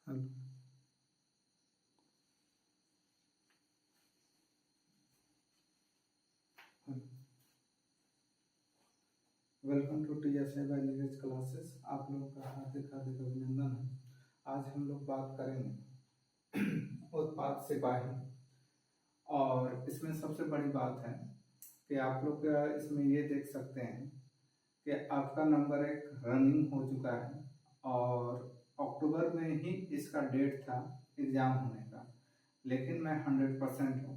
Hello. Welcome to TSA language classes. आप लोगों का हार्दिक हार्दिक अभिनंदन है। आज हम लोग बात करेंगे उत्पाद सिपाही, और इसमें सबसे बड़ी बात है कि आप लोग इसमें ये देख सकते हैं कि आपका नंबर एक रनिंग हो चुका है और अक्टूबर में ही इसका डेट था एग्ज़ाम होने का, लेकिन मैं 100% हूँ।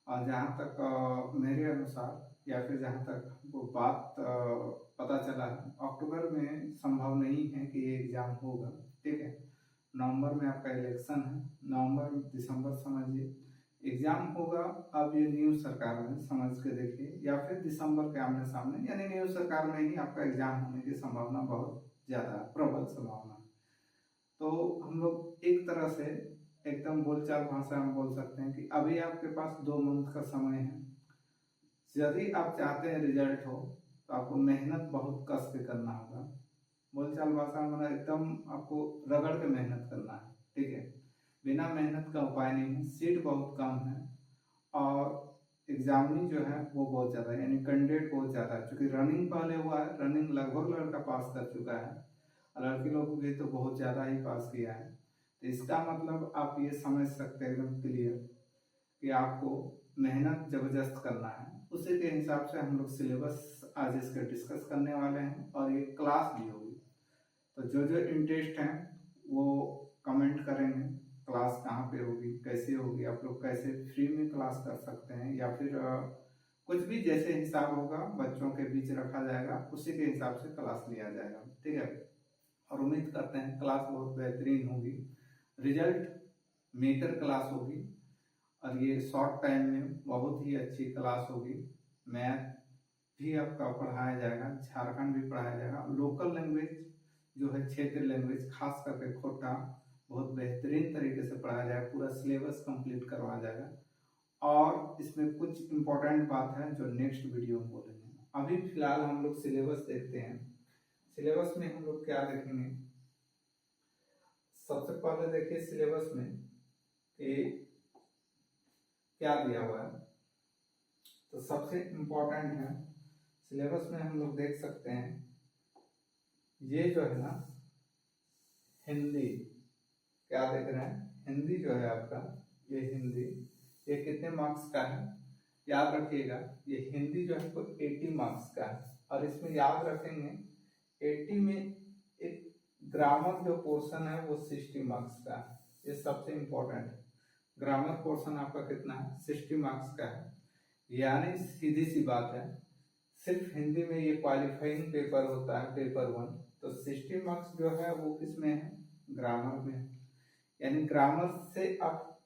और जहाँ तक मेरे अनुसार या फिर जहाँ तक वो बात पता चला है, अक्टूबर में संभव नहीं है कि ये एग्ज़ाम होगा। ठीक है, नवंबर में आपका इलेक्शन है, नवंबर दिसंबर समझिए एग्ज़ाम होगा। अब ये न्यू सरकार में समझ के देखिए, या फिर दिसंबर के आमने सामने, यानी न्यू सरकार में ही आपका एग्ज़ाम होने की संभावना बहुत ज़्यादा है, प्रबल संभावना। तो हम लोग एक तरह से एकदम बोलचाल भाषा में बोल सकते हैं कि अभी आपके पास 2 मंथ का समय है। यदि आप चाहते हैं रिजल्ट हो तो आपको मेहनत बहुत कस के करना होगा। बोलचाल भाषा में एकदम आपको रगड़ के मेहनत करना है। ठीक है, बिना मेहनत का उपाय नहीं है। सीट बहुत कम है और एग्जामिनी जो है वो बहुत ज़्यादा है, यानी कैंडिडेट बहुत ज़्यादा है। चूँकि रनिंग पहले हुआ है, रनिंग लगभग लड़का पास कर चुका है, लड़की लोग भी तो बहुत ज़्यादा ही पास किया है। तो इसका मतलब आप ये समझ सकते हैं एकदम क्लियर कि आपको मेहनत ज़बरदस्त करना है। उसी के हिसाब से हम लोग सिलेबस आज इसका डिस्कस करने वाले हैं और ये क्लास भी होगी। तो जो जो इंटरेस्ट हैं वो कमेंट करेंगे, क्लास कहाँ पे होगी, कैसे होगी, आप लोग कैसे फ्री में क्लास कर सकते हैं, या फिर कुछ भी जैसे हिसाब होगा बच्चों के बीच रखा जाएगा, उसी के हिसाब से क्लास लिया जाएगा। ठीक है, और उम्मीद करते हैं क्लास बहुत बेहतरीन होगी, रिजल्ट मेकर क्लास होगी और ये शॉर्ट टाइम में बहुत ही अच्छी क्लास होगी। मैथ भी आपका पढ़ाया जाएगा, झारखंड भी पढ़ाया जाएगा, लोकल लैंग्वेज जो है क्षेत्रीय लैंग्वेज खास करके खोटा बहुत बेहतरीन तरीके से पढ़ाया जाएगा, पूरा सिलेबस कंप्लीट करवाया जाएगा। और इसमें कुछ इम्पोर्टेंट बात है जो नेक्स्ट वीडियो में बोलेंगे। अभी फिलहाल हम लोग सिलेबस देखते हैं। सिलेबस में हम लोग क्या देखेंगे, सबसे पहले देखिए सिलेबस में कि क्या दिया हुआ है। तो सबसे इम्पोर्टेंट है सिलेबस में हम लोग देख सकते हैं, ये जो है ना हिंदी, क्या देख रहे हैं, हिंदी जो है आपका, ये हिंदी, ये कितने मार्क्स का है याद रखिएगा। ये हिंदी जो है वो 80 मार्क्स का है, और इसमें याद रखेंगे 80 में एक ग्रामर जो पोर्शन है वो 60 मार्क्स का है। ये सबसे इम्पोर्टेंट है, ग्रामर पोर्शन आपका कितना है, 60 मार्क्स का है। यानी सीधी सी बात है, सिर्फ हिंदी में ये क्वालिफाइंग पेपर होता है, पेपर 1, तो 60 मार्क्स जो है वो किसमें है, ग्रामर में है। यानी ग्रामर से आप,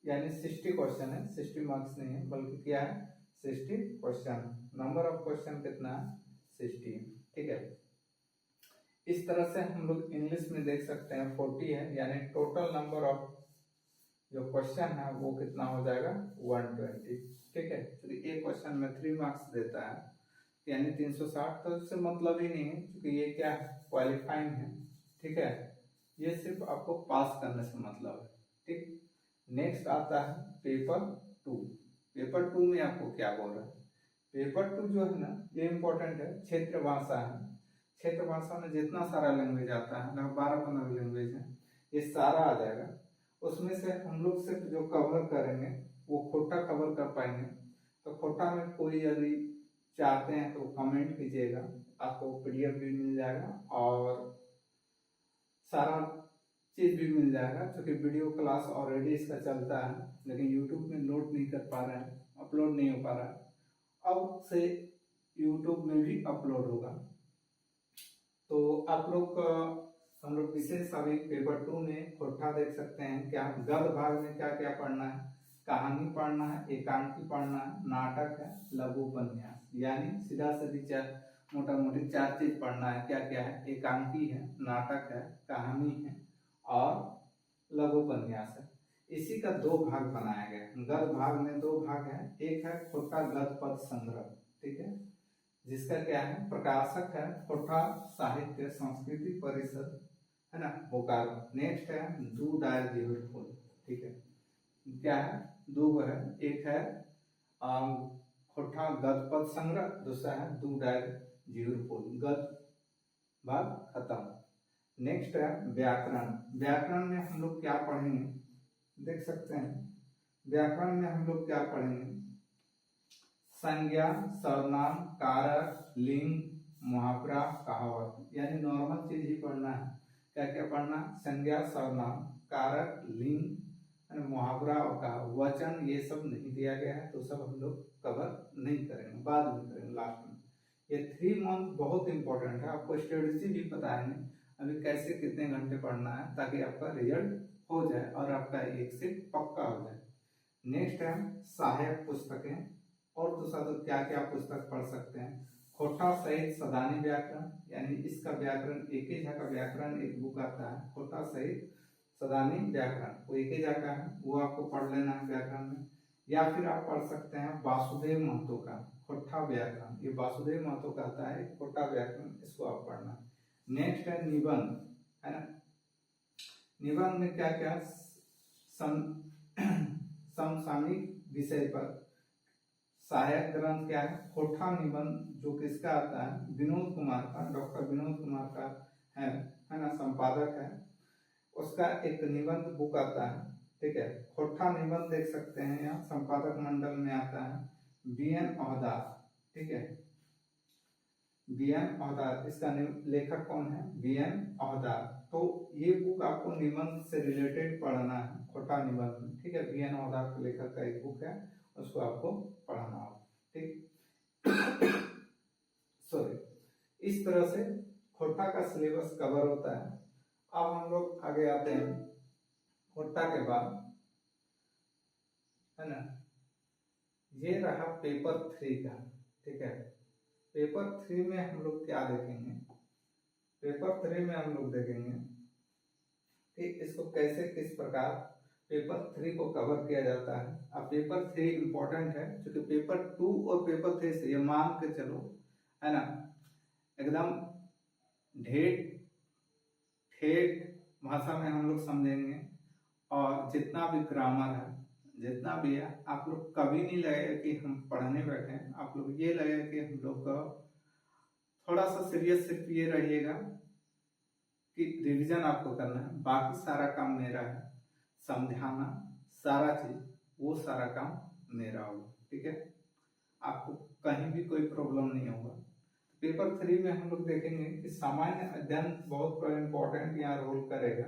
यानी 60 क्वेश्चन है, 60 मार्क्स नहीं है बल्कि क्या है, 60 क्वेश्चन। नंबर ऑफ क्वेश्चन कितना है, 60। ठीक है, इस तरह से हम लोग इंग्लिश में देख सकते हैं 40 है, यानी टोटल नंबर ऑफ जो क्वेश्चन है वो कितना हो जाएगा, 120। ठीक है, तो एक क्वेश्चन में 3 मार्क्स देता है, यानी 360। तो इससे मतलब ही नहीं है, क्योंकि ये क्या है, क्वालिफाइंग है। ठीक है, ये सिर्फ आपको पास करने से मतलब है। ठीक, नेक्स्ट आता है पेपर 2। पेपर 2 में आपको क्या बोल रहा है, पेपर 2 जो है ना ये इंपॉर्टेंट है, क्षेत्र भाषा है। क्षेत्र भाषा में जितना सारा लैंग्वेज आता है, लगभग 12-15 लैंग्वेज है, ये सारा आ जाएगा। उसमें से हम लोग सिर्फ जो कवर करेंगे वो खोटा कवर कर पाएंगे। तो खोटा में कोई यदि चाहते हैं तो कमेंट कीजिएगा, आपको पीडीएफ भी मिल जाएगा और सारा चीज भी मिल जाएगा। क्योंकि वीडियो क्लास ऑलरेडी इसका चलता है, लेकिन यूट्यूब में लोड नहीं कर पा रहे हैं, अपलोड नहीं हो पा रहा है। अब से यूट्यूब में भी अपलोड होगा। तो आप लोग हम लोग विशेष अभी पेपर 2 में खोटा देख सकते हैं, क्या गद्य भाग में क्या क्या पढ़ना है, कहानी पढ़ना है, एकांकी पढ़ना है, नाटक है, लघु उपन्यास, यानी सीधा सीधी मोटा मोटी 4 चीज पढ़ना है। क्या क्या है, एकांकी है, नाटक है, कहानी है और लघु उपन्यास है। इसी का 2 भाग बनाया गया है। गद्य भाग में 2 भाग है, एक है खोटा गद्य पद संग्रह, ठीक है, जिसका क्या है, प्रकाशक है खोटा साहित्य संस्कृति परिषद है ना, बोकारो। नेक्स्ट है दू डायर जीवर फूल, ठीक है, क्या है, दो है, एक है खोटा गद पद संग्रह, दूसरा है दू डायर जीवर फूल, गद भाग खत्म। नेक्स्ट है व्याकरण। व्याकरण में हम लोग क्या पढ़ेंगे, देख सकते हैं, व्याकरण में हम लोग क्या पढ़ेंगे, संज्ञा, सर्वनाम, कारक, लिंग, मुहावरा, कहावत, यानी नॉर्मल चीज ही पढ़ना है। क्या क्या पढ़ना, संज्ञा, सर्वनाम, कारक, लिंग, मुहावरा और कहावत। वचन ये सब नहीं दिया गया है, तो सब हम लोग कवर नहीं करेंगे, बाद में करेंगे लास्ट में। ये 3 मंथ बहुत इंपॉर्टेंट है, आपको स्ट्रेटेजी भी बताएंगे अभी कैसे कितने घंटे पढ़ना है, ताकि आपका रिजल्ट हो जाए और आपका एक से पक्का हो जाए। नेक्स्ट है सहायक पुस्तकें, और दूसरा तो क्या क्या पुस्तक पढ़ सकते हैं, खोटा सहित सदानी व्याकरण, यानी इसका व्याकरण एक ही का व्याकरण एक बुक आता है, खोटा सहित सदानी व्याकरण, वो एक ही का है, वो आपको पढ़ लेना है व्याकरण में। या फिर आप पढ़ सकते हैं वासुदेव महतो का खोटा व्याकरण, ये वासुदेव महतो का आता है खोटा व्याकरण, इसको आप पढ़ना। नेक्स्ट है निबंध, है ना, निबंध में क्या क्या, समसामयिक विषय पर सहायक ग्रंथ क्या है, खोटा निबंध, जो किसका आता है, विनोद कुमार का, डॉक्टर विनोद कुमार का है ना, संपादक है, उसका एक निबंध बुक आता है, ठीक है। खोटा निबंध देख सकते हैं, यहाँ संपादक मंडल में आता है बीएन औहदार, ठीक है, बीएन औहदार, इसका लेखक कौन है, बीएन औहदार। तो ये बुक आपको निबंध से रिलेटेड पढ़ना है, खोटा निबंध, ठीक है, बीएन औहदार के लेखक का एक बुक है, उसको आपको पढ़ना हो, ठीक। सॉरी, इस तरह से खोटा का सिलेबस कवर होता है। अब हम लोग आगे आते हैं, खोटा के बाद, है ना, ये रहा पेपर 3 का, ठीक है। पेपर 3 में हम लोग क्या देखेंगे, पेपर 3 में हम लोग देखेंगे कि इसको कैसे किस प्रकार पेपर 3 को कवर किया जाता है। अब पेपर 3 इंपॉर्टेंट है, क्योंकि पेपर 2 और पेपर 3 से ये मान के चलो, है ना, एकदम ठेठ भाषा में हम लोग समझेंगे, और जितना भी ग्रामर है, जितना भी है, आप लोग कभी नहीं लगेगा कि हम पढ़ने बैठे हैं, आप लोग ये लगेगा कि हम लोग का थोड़ा सा सीरियस सिर्फ ये रहिएगा कि रिवीजन आपको करना है, बाकी सारा काम मेरा है, समझाना सारा चीज, वो सारा काम मेरा होगा, ठीक है, आपको कहीं भी कोई प्रॉब्लम नहीं होगा। पेपर 3 में हम लोग देखेंगे कि सामान्य अध्ययन बहुत इंपॉर्टेंट यहाँ रोल करेगा,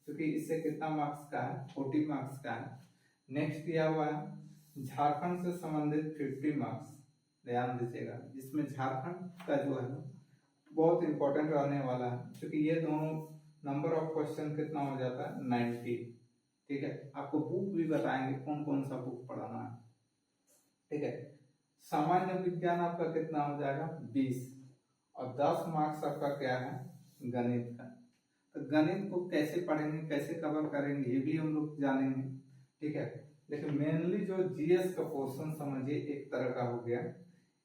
क्योंकि इससे कितना मार्क्स का है, 40 मार्क्स का है। नेक्स्ट दिया हुआ है झारखंड से संबंधित 50 मार्क्स, ध्यान दीजिएगा, इसमें झारखंड का जो है बहुत इंपॉर्टेंट रहने वाला है, क्योंकि ये दोनों नंबर ऑफ क्वेश्चन कितना हो जाता है, 90, ठीक है। आपको बुक भी बताएंगे कौन कौन सा बुक पढ़ाना है, ठीक है। सामान्य विज्ञान आपका कितना हो जाएगा, 20, और 10 मार्क्स आपका क्या है, गणित का। तो गणित को कैसे पढ़ेंगे, कैसे कवर करेंगे, ये भी हम लोग जानेंगे, ठीक है। लेकिन मेनली जो जीएस का पोर्शन समझिए एक तरह का हो गया,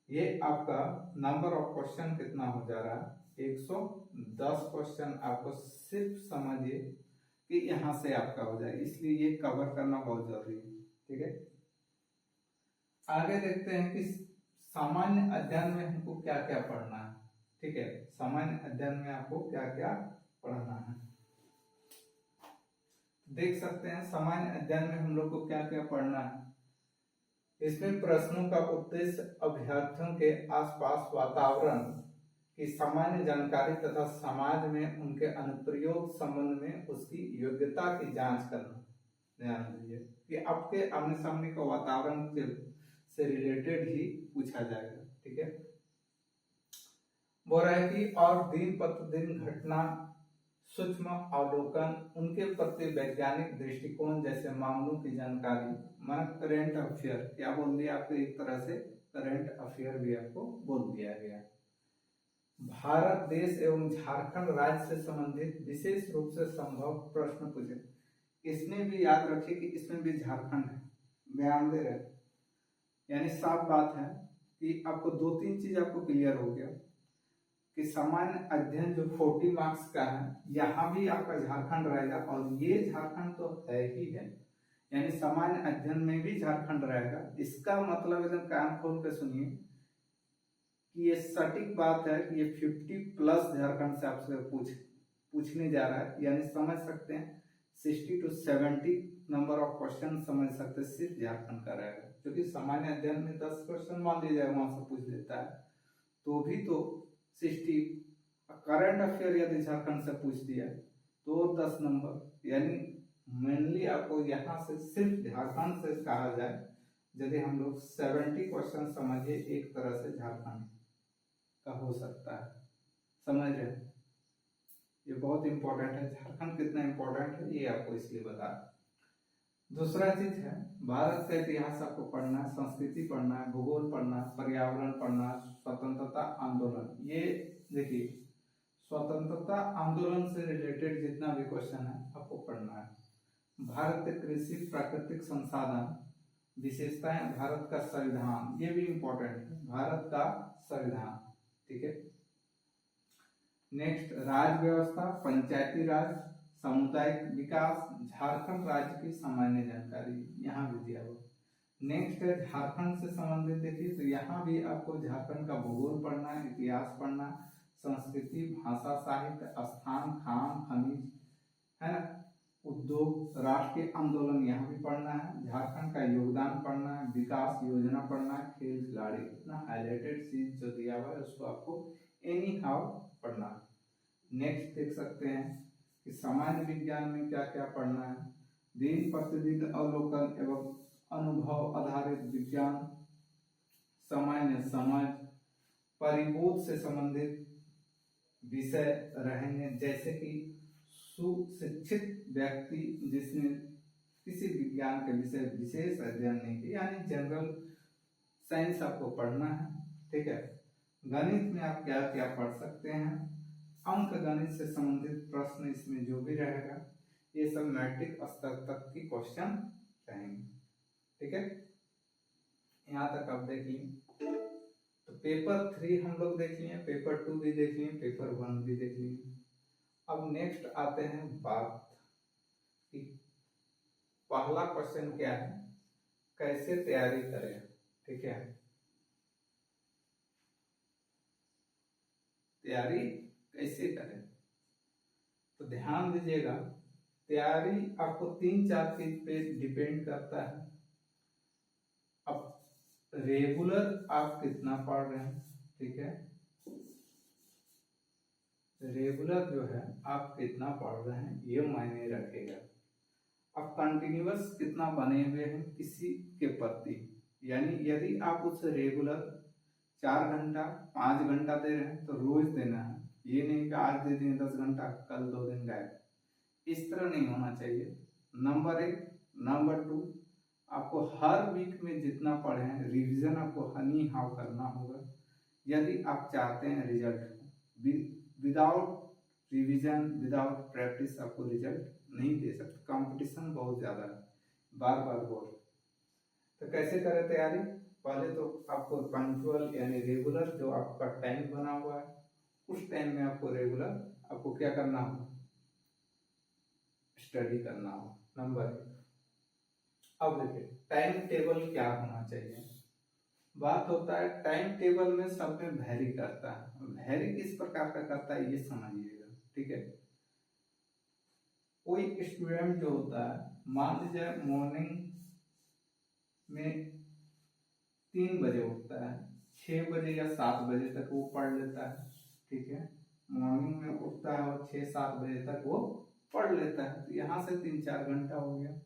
ये आपका नंबर ऑफ क्वेश्चन कितना हो जा रहा है, 110 क्वेश्चन आपको सिर्फ समझिए कि यहाँ से आपका हो जाए, इसलिए ये कवर करना बहुत जरूरी है, ठीक है। आगे देखते हैं कि सामान्य अध्ययन में हमको क्या क्या पढ़ना है, ठीक है, सामान्य अध्ययन में आपको क्या क्या पढ़ना है। देख सकते हैं सामान्य अध्ययन में हम लोग को क्या क्या पढ़ना है। इसमें प्रश्नों का उद्देश्य अभ्यर्थियों के आसपास वातावरण की सामान्य जानकारी तथा समाज में उनके अनुप्रयोग संबंध में उसकी योग्यता की जांच करना। ध्यान दीजिए कि आपके आमने सामने का वातावरण से रिलेटेड ही पूछा जाएगा, ठीक है। बोल रहा है कि और दिन प्रतिदिन घटना सूक्ष्म अवलोकन, उनके प्रति वैज्ञानिक दृष्टिकोण जैसे मामलों की जानकारी, मन करेंट अफेयर, क्या बोल दिया आपको, एक तरह से करंट अफेयर भी आपको बोल दिया गया। भारत देश एवं झारखंड राज्य से संबंधित विशेष रूप से संभव प्रश्न पूछे। इसमें भी याद रखिए कि इसमें भी झारखंड है, ध्यान दे रहे, यानी साफ बात है कि आपको 2-3 चीज आपको क्लियर हो गया। कि सामान्य अध्ययन जो 40 मार्क्स का है, यहाँ भी आपका झारखंड रहेगा और ये झारखंड तो है ही है, यानी सामान्य अध्ययन में भी झारखंड रहेगा। इसका मतलब एकदम कान खोल के सुनिए कि ये सटीक बात है कि ये 50+ झारखंड से आपसे पूछने जा रहा है, यानी समझ सकते हैं 60 to 70 नंबर ऑफ क्वेश्चन समझ सकते हैं सिर्फ झारखंड का रहेगा, क्योंकि सामान्य अध्ययन में 10 क्वेश्चन मान लीजिए वहां से पूछ लेता है, तो भी तो 60 करंट अफेयर यदि झारखंड से पूछ दिया तो 10 नंबर, यानी मेनली आपको यहाँ से सिर्फ झारखंड से कहा जाए, यदि हम लोग 70 क्वेश्चन समझिए एक तरह से झारखंड का हो सकता है, समझ रहे हैं। ये बहुत इंपॉर्टेंट है, झारखंड कितना इंपॉर्टेंट है ये आपको इसलिए बता। दूसरा चीज है भारत का इतिहास आपको पढ़ना है, संस्कृति पढ़ना है, भूगोल पढ़ना है, पर्यावरण पढ़ना है, स्वतंत्रता आंदोलन। ये देखिए स्वतंत्रता आंदोलन से रिलेटेड जितना भी क्वेश्चन है आपको पढ़ना है। भारत के कृषि प्राकृतिक संसाधन, विशेषताएं, भारत का संविधान, ये भी इंपॉर्टेंट है, भारत का संविधान, ठीक है। नेक्स्ट राज्य व्यवस्था, पंचायती राज, सामुदायिक विकास, झारखंड राज्य की सामान्य जानकारी, यहाँ भी दिया हुआ। नेक्स्ट है झारखंड से संबंधित, देखिए तो यहाँ भी आपको झारखंड का भूगोल पढ़ना है, इतिहास पढ़ना, संस्कृति, भाषा, साहित्य, स्थान, खान खनिज, है ना, उद्योग, राष्ट्रीय आंदोलन यहाँ भी पढ़ना है, झारखंड का योगदान पढ़ना है, विकास योजना पढ़ना है, खेल खिलाड़ी, इतना हाईलाइटेड चीज जो दिया हुआ है उसको आपको एनी हाउ पढ़ना है। नेक्स्ट देख सकते हैं कि सामान्य विज्ञान में क्या क्या पढ़ना है, दिन प्रतिदिन अवलोकन एवं अनुभव आधारित विज्ञान, सामान्य समझ, परिबोध से संबंधित विषय रहेंगे, जैसे कि सुशिक्षित व्यक्ति जिसने किसी विज्ञान के विषय विशेष अध्ययन नहीं किया, यानी जनरल साइंस आपको पढ़ना है, ठीक है। गणित में आप क्या क्या पढ़ सकते हैं, अंक गणित से संबंधित प्रश्न इसमें जो भी रहेगा ये सब मैट्रिक स्तर तक की क्वेश्चन रहेंगे, ठीक है। यहाँ तक आप देख लिए, तो पेपर 3 हम लोग देख लिए, पेपर 2 भी देख लिए, पेपर 1 भी देख लिए। अब नेक्स्ट आते हैं बात कि पहला क्वेश्चन क्या है, कैसे तैयारी करें, ठीक है। तैयारी कैसे करें, तो ध्यान दीजिएगा, तैयारी आपको 3-4 चीज पे डिपेंड करता है। अब रेगुलर आप कितना पढ़ रहे हैं, ठीक है, रेगुलर जो है आप कितना पढ़ रहे हैं ये मायने रखेगा। अब कंटिन्यूअस कितना बने हुए हैं किसी के प्रति, यानी यदि आप उस रेगुलर 4 घंटा 5 घंटा दे रहे हैं तो रोज देना है, ये नहीं कि आज दे दिए 10 घंटा कल 2 दिन गायब, इस तरह नहीं होना चाहिए। नंबर 1। नंबर 2, आपको हर वीक में जितना पढ़े हैं रिवीजन आपको हनी हाउ करना होगा, यदि आप चाहते हैं result. Without revision without practice आपको रिजल्ट नहीं दे सकते, कंपटीशन बहुत ज्यादा है, बार बार बोल। तो कैसे करें तैयारी, पहले तो आपको पंक्चुअल यानी रेगुलर जो आपका टाइम बना हुआ है उस टाइम में आपको रेगुलर आपको क्या करना होगा, स्टडी करना होगा, नंबर 1। अब देखिए टाइम टेबल क्या होना चाहिए, बात होता है टाइम टेबल में सब में वेरी करता है, वेरी किस प्रकार का करता है ये समझिएगा, ठीक है। कोई स्टूडेंट जो होता है मान लीजिए मॉर्निंग में 3 बजे उठता है, 6 बजे या 7 बजे तक वो पढ़ लेता है, ठीक है, मॉर्निंग में उठता है और 6-7 बजे तक वो पढ़ लेता है, तो यहाँ से 3-4 घंटा हो गया।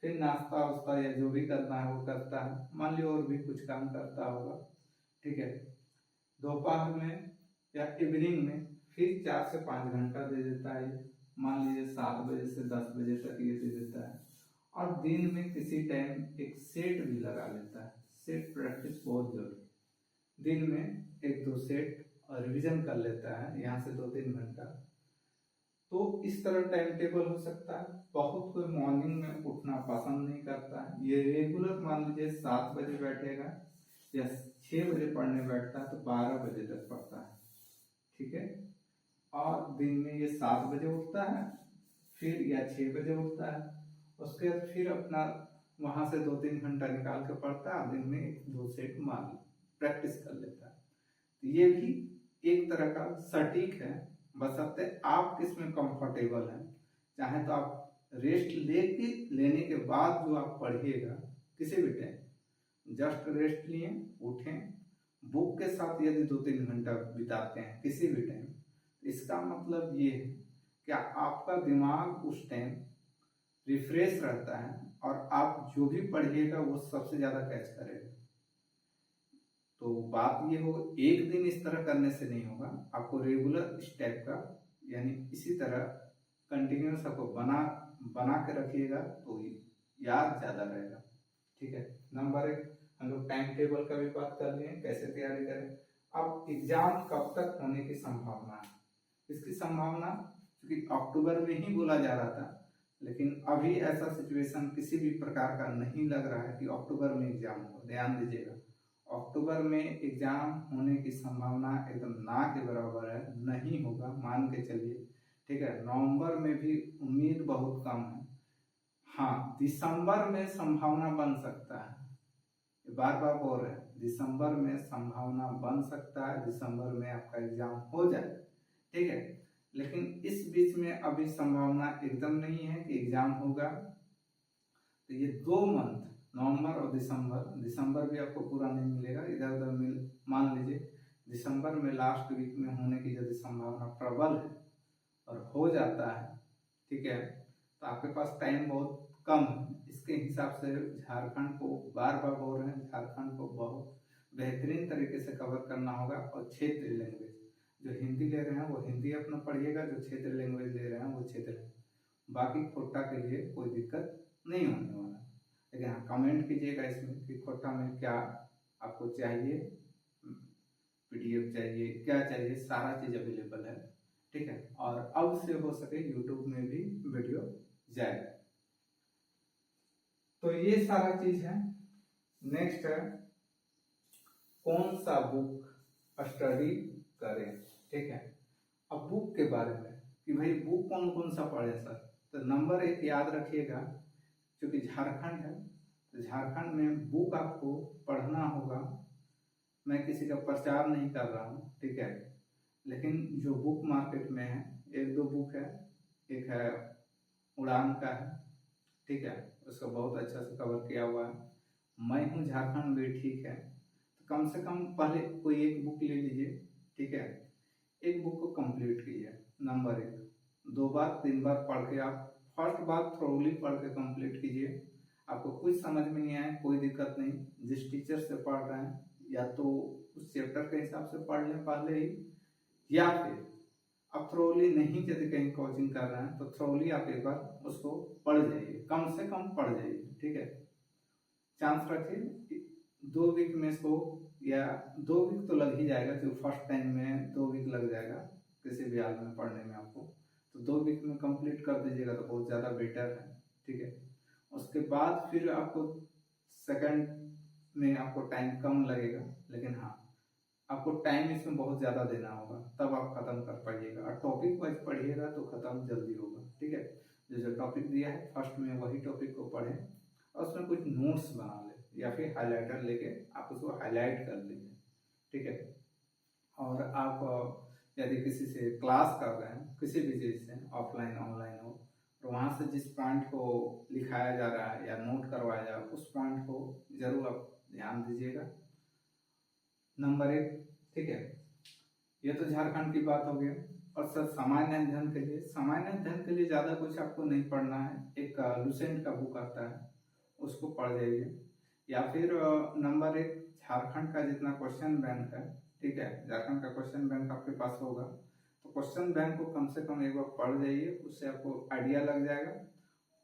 फिर नाश्ता वास्ता या जो भी करना है वो करता है, मान लो और भी कुछ काम करता होगा, ठीक है। दोपहर में या इवनिंग में फिर 4 से 5 घंटा दे देता है, मान लीजिए 7 बजे से 10 बजे तक ये दे देता है। और दिन में किसी टाइम एक सेट भी लगा लेता है, सेट प्रैक्टिस बहुत जरूरी, दिन में 1-2 सेट और रिविजन कर लेता है, यहाँ से 2-3 घंटा। तो इस तरह टाइम टेबल हो सकता है। बहुत कोई मॉर्निंग में उठना पसंद नहीं करता है, ये रेगुलर मान लीजिए 7 बजे बैठेगा या 6 बजे पढ़ने बैठता है तो 12 बजे तक पढ़ता है, ठीक है। और दिन में ये 7 बजे उठता है फिर या 6 बजे उठता है, उसके बाद फिर अपना वहां से 2-3 घंटा निकाल के पढ़ता है, दिन में 2 सेट मार प्रैक्टिस कर लेता है। तो ये भी एक तरह का सटीक है, बशर्ते आप किसमें कंफर्टेबल हैं। चाहे तो आप रेस्ट लेने के बाद जो आप पढ़िएगा किसी भी टाइम, जस्ट रेस्ट लिए उठें, बुक के साथ यदि 2-3 घंटा बिताते हैं किसी भी टाइम, इसका मतलब ये है कि आपका दिमाग उस टाइम रिफ्रेश रहता है और आप जो भी पढ़िएगा वो सबसे ज़्यादा कैच करेगा। तो बात ये हो, एक दिन इस तरह करने से नहीं होगा, आपको रेगुलर इस टाइप का यानी इसी तरह कंटिन्यूस आपको बना के रखिएगा तो याद ज़्यादा रहेगा। ठीक है। नंबर 1 हम लोग टाइम टेबल का भी बात कर लिए, कैसे तैयारी करें। अब एग्जाम कब तक होने की संभावना है, इसकी संभावना क्योंकि अक्टूबर में ही बोला जा रहा था, लेकिन अभी ऐसा सिचुएशन किसी भी प्रकार का नहीं लग रहा है कि अक्टूबर में एग्जाम हो। ध्यान दीजिएगा, अक्टूबर में एग्जाम होने की संभावना एकदम ना के बराबर है, नहीं होगा मान के चलिए। ठीक है। नवंबर में भी उम्मीद बहुत कम है। हाँ, दिसंबर में संभावना बन सकता है, बार बार बोल रहे हैं, दिसंबर में संभावना बन सकता है, दिसंबर में आपका एग्जाम हो जाए। ठीक है। लेकिन इस बीच में अभी संभावना एकदम नहीं है कि एग्जाम होगा। तो ये 2 मंथ नवंबर और दिसंबर भी आपको पूरा नहीं मिलेगा, इधर उधर मान लीजिए दिसंबर में लास्ट वीक में होने की यदि संभावना प्रबल है और हो जाता है, ठीक है, तो आपके पास टाइम बहुत कम है। इसके हिसाब से झारखंड को बार बार बोल रहे हैं, झारखंड को बहुत बेहतरीन तरीके से कवर करना होगा। और क्षेत्रीय लैंग्वेज, जो हिंदी ले रहे हैं वो हिंदी अपना पढ़िएगा, जो क्षेत्रीय लैंग्वेज ले रहे हैं वो क्षेत्रीय, बाकी खोटा के लिए कोई दिक्कत नहीं होने वाला। लेकिन हाँ, कमेंट कीजिएगा इसमें कि खोटा में क्या आपको चाहिए, PDF चाहिए, क्या चाहिए, सारा चीज अवेलेबल है। ठीक है। और अब से हो सके यूट्यूब में भी वीडियो जाए। तो ये सारा चीज है। नेक्स्ट है कौन सा बुक स्टडी करें। ठीक है। अब बुक के बारे में कि भाई बुक कौन कौन सा पढ़े सर, तो नंबर 1 याद रखिएगा, क्योंकि झारखंड है तो झारखंड में बुक आपको पढ़ना होगा। मैं किसी का प्रचार नहीं कर रहा हूँ, ठीक है, लेकिन जो बुक मार्केट में है 1-2 बुक है। एक है उड़ान का है, ठीक है, उसका बहुत अच्छा से कवर किया हुआ है। मैं हूँ झारखंड भी, ठीक है, तो कम से कम पहले कोई एक बुक ले लीजिए। ठीक है। एक बुक को कंप्लीट कीजिए, नंबर 1। 2 बार 3 बार पढ़ के आप फर्स्ट बार थ्रोली पढ़ के कंप्लीट कीजिए। आपको कुछ समझ में नहीं आए कोई दिक्कत नहीं, जिस टीचर से पढ़ रहे हैं या तो उस चैप्टर के हिसाब से पढ़ लें पहले ही, या फिर आप थ्रोली नहीं यदि कहीं कोचिंग कर रहे हैं तो थ्रोली आप एक बार उसको पढ़ जाइए, कम से कम पढ़ जाइए। ठीक है। चांस रखिए 2 वीक में इसको, या 2 वीक तो लग ही जाएगा, जो फर्स्ट टाइम में 2 वीक लग जाएगा किसी भी हाल में पढ़ने में आपको, तो 2 वीक में कंप्लीट कर दीजिएगा तो बहुत ज़्यादा बेटर है। ठीक है। उसके बाद फिर आपको सेकंड में आपको टाइम कम लगेगा, लेकिन हाँ आपको टाइम इसमें बहुत ज़्यादा देना होगा, तब आप खत्म कर पाइएगा। और टॉपिक वाइज पढ़िएगा तो खत्म जल्दी होगा। ठीक है। जो टॉपिक दिया है फर्स्ट में वही टॉपिक को पढ़ें और उसमें कुछ नोट्स बना लें या फिर हाइलाइटर लेके आप उसको हाईलाइट कर लीजिए। ठीक है। और आप यदि किसी से क्लास कर रहे हैं किसी भी चीज़ से, ऑफलाइन ऑनलाइन हो, तो वहाँ से जिस पॉइंट को लिखाया जा रहा है या नोट करवाया जा रहा है उस पॉइंट को जरूर आप ध्यान दीजिएगा, नंबर 1। ठीक है। ये तो झारखंड की बात हो गई। और सर सामान्य अध्ययन के लिए, सामान्य अध्ययन के लिए ज़्यादा कुछ आपको नहीं पढ़ना है, एक लुसेंट का बुक आता है उसको पढ़ जाइए, या फिर नंबर 1 झारखंड का जितना क्वेश्चन बैंक है, ठीक है, झारखंड का क्वेश्चन बैंक आपके पास होगा तो क्वेश्चन बैंक को कम से कम एक बार पढ़ जाइए, उससे आपको आइडिया लग जाएगा।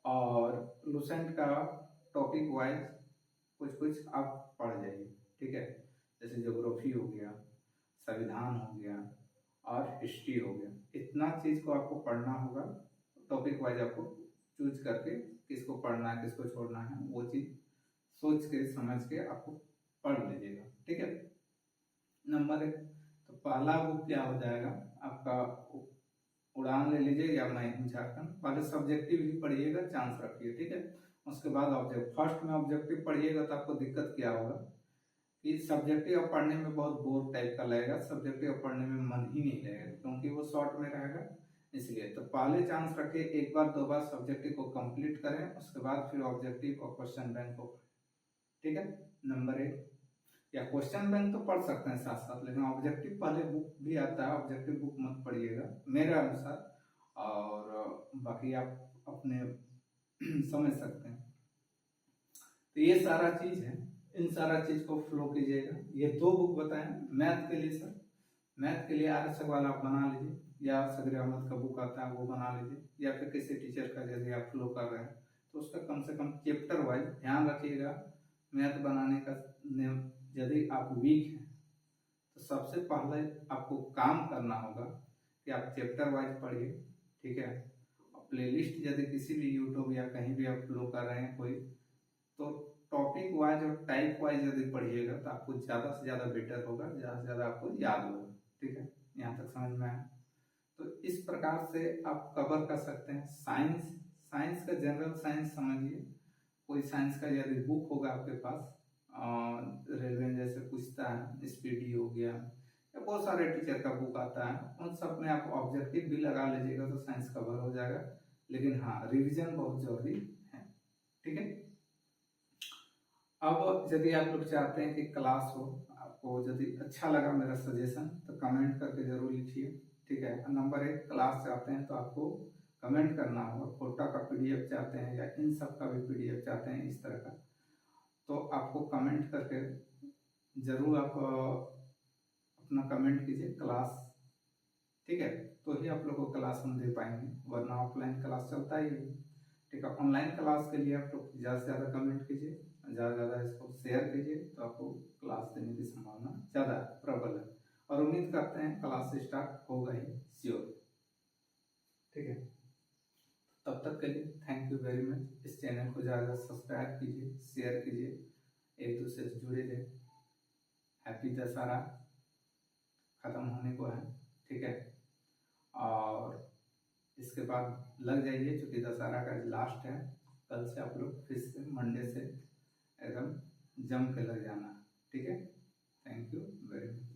और लुसेंट का टॉपिक वाइज कुछ कुछ आप पढ़ जाइए। ठीक है। जैसे ज्योग्राफी हो गया, संविधान हो गया और हिस्ट्री हो गया, इतना चीज़ को आपको पढ़ना होगा। टॉपिक वाइज आपको चूज करके किसको पढ़ना है किसको छोड़ना है वो चीज़ सोच के समझ के आपको पढ़ लीजिएगा। ठीक है। नंबर 1 तो पहला बुक क्या हो जाएगा आपका, उड़ान ले लीजिए या मैं हूं झारखंड। पहले सब्जेक्टिव ही पढ़िएगा, चांस रखिए, ठीक है। उसके बाद ऑब्जेक्टिव, फर्स्ट में ऑब्जेक्टिव पढ़िएगा तो आपको दिक्कत क्या होगा कि सब्जेक्टिव पढ़ने में बहुत बोर टाइप का लगेगा, सब्जेक्टिव पढ़ने में मन ही नहीं लगेगा क्योंकि वो शॉर्ट में रहेगा। इसलिए तो पहले चांस रखिए, एक बार दो बार सब्जेक्टिव को कंप्लीट करें, उसके बाद फिर ऑब्जेक्टिव और क्वेश्चन बैंक को, ठीक है। नंबर 1, या क्वेश्चन बैंक तो पढ़ सकते हैं साथ साथ, लेकिन ऑब्जेक्टिव पहले बुक भी आता है, ऑब्जेक्टिव बुक मत पढ़िएगा मेरे अनुसार, और बाकी आप अपने समझ सकते हैं। तो ये सारा चीज है, इन सारा चीज को फ्लो कीजिएगा। ये 2 बुक बताएं मैथ के लिए सर, मैथ के लिए आर्य सवाल आप बना लीजिए, या सगरे अहमद का बुक आता है वो बना लीजिए, या फिर किसी टीचर का यदि आप फ्लो कर रहे हैं तो उसका कम से कम चैप्टर वाइज ध्यान रखिएगा। मैथ बनाने का नियम, यदि आप वीक हैं तो सबसे पहले आपको काम करना होगा कि आप चैप्टर वाइज पढ़िए, ठीक है। प्लेलिस्ट यदि किसी भी यूट्यूब या कहीं भी आप फ्लो कर रहे हैं कोई, तो टॉपिक वाइज और टाइप वाइज यदि पढ़िएगा तो आपको ज़्यादा से ज़्यादा बेटर होगा, ज़्यादा से ज़्यादा आपको याद होगा, ठीक है। यहाँ तक समझ में आया। तो इस प्रकार से आप कवर कर सकते हैं। साइंस, साइंस का जनरल साइंस समझिए, कोई साइंस का यदि बुक होगा आपके पास, रेलवे जैसे पूछता है, स्पीडी हो गया, या बहुत सारे टीचर का बुक आता है, उन सब में आप ऑब्जेक्टिव भी लगा लीजिएगा तो साइंस कवर हो जाएगा। लेकिन हाँ, रिवीजन बहुत जरूरी है, ठीक है। अब यदि आप लोग चाहते हैं कि क्लास हो, आपको यदि अच्छा लगा मेरा सजेशन तो कमेंट करके जरूर लिखिए, ठीक है। नंबर 1, क्लास चाहते हैं तो आपको कमेंट करना होगा, फोटो का पीडीएफ चाहते हैं या इन सब का भी पीडीएफ चाहते हैं इस तरह का, तो आपको कमेंट करके जरूर आप अपना कमेंट कीजिए क्लास, ठीक है। तो ही आप लोग को क्लास हम दे पाएंगे, वरना ऑफलाइन क्लास चलता ही है, ठीक है। ऑनलाइन क्लास के लिए आप लोग ज़्यादा से ज़्यादा कमेंट कीजिए, ज़्यादा से ज़्यादा इसको शेयर कीजिए, तो आपको क्लास देने की संभावना ज़्यादा प्रबल है। और उम्मीद करते हैं क्लास स्टार्ट होगा ही श्योर, ठीक है। तब तक के लिए थैंक यू वेरी मच। इस चैनल को ज़्यादा सब्सक्राइब कीजिए, शेयर कीजिए, एक दूसरे से जुड़े रहे। हैप्पी दशहरा खत्म होने को है, ठीक है। और इसके बाद लग जाइए, चूंकि दशहरा का लास्ट है, कल से आप लोग फिर से मंडे से एकदम जम के लग जाना, ठीक है। Thank you very much.